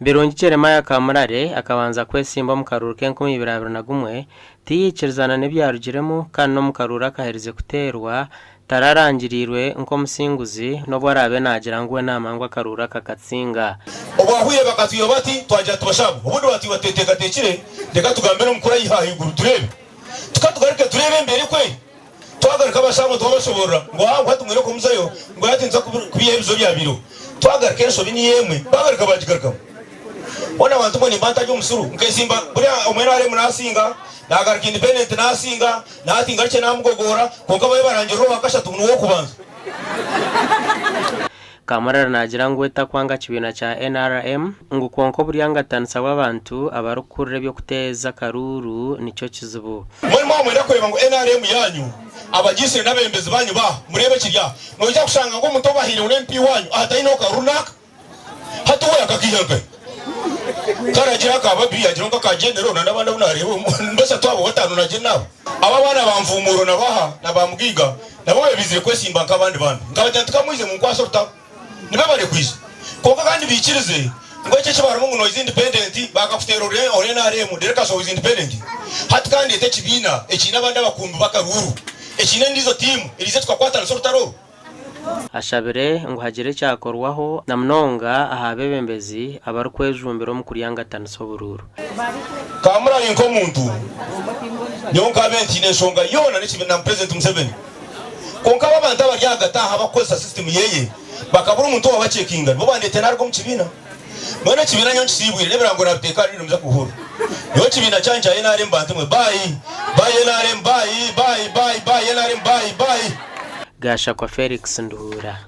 Birungi Jeremiah Kamurare akabanza kwesimba mu karuru ke 2021 tiyikirizana n'ibyarugiremo kandi no mu karuru akahereze kuterwa tararangirirwe nko musinguzi no bwarabe nagira ngo namangwa karura kakatsinga obwahuye bakatuyo bati twaje tubashabo ubundi bati bateteka tekire ndeka tugambe no mukora yihahiguru turebe tukatugarike turebe mbere kwe twagarika abashamo twabashobora ngo hawo tumwere ko muzayo ngo yatinza kubiyebizo byabiro twagarike so bini yemwe bagarika bajigarika ona abantu mo ni banta ryo musuru nkesimba buri umwera ari munasinga nagarika independent nasinga natinga cye namugogora konka baye barangiro bakashatu umuntu wo kubanza Kamurare nagira ngo etakwanga kibina cha NRM ngo konko buri yangatanisa w'abantu abarukurire byo kuteza karuru nico kizubu muri mwa mwenda kureba ngo NRM yanyu abagisire n'abembezi banyu ba murebe kirya no ujya gushanga ngo muto bahire uri MP wanyu ahataino karunaka hatuwe akakiyanka karagira akababi yagira ngo kagendero n'abandi bunareba mbese twabo batanu naje nabo aba bana bamvumuro nabaha nabambwiga nabo bizire kwesimba nk'abandi bantu ngabajyantuka muize mu kwaso ruta nibe bari kwiza konka kandi bikirize ngo icyo kibaramo ngo noise independent bakafutero ore na remu dereka so independent hati kandi ete kibina ekina abandi abakumbi bakaruru ekina ndizo team irize twakwatana so rutaro ashabere ngo hagire cyakorwaho na mnonga ahabebembezi abarukwejumbero mu kuriyanga taniso bururu Kamurare nko muntu nyonka benti neshonga yona n'ikibina president Museveni konka babanta baryagataha bakoza system yeye bakabura umuntu wabacekinga bo bandete narwo mu kibina none kibina nyonci sibwire nebera ngo nabiteka rino muza kuhura yo kibina cyanje NRM bantumwe bye NRM bye NRM bye Gasha kwa Felix Nduhura.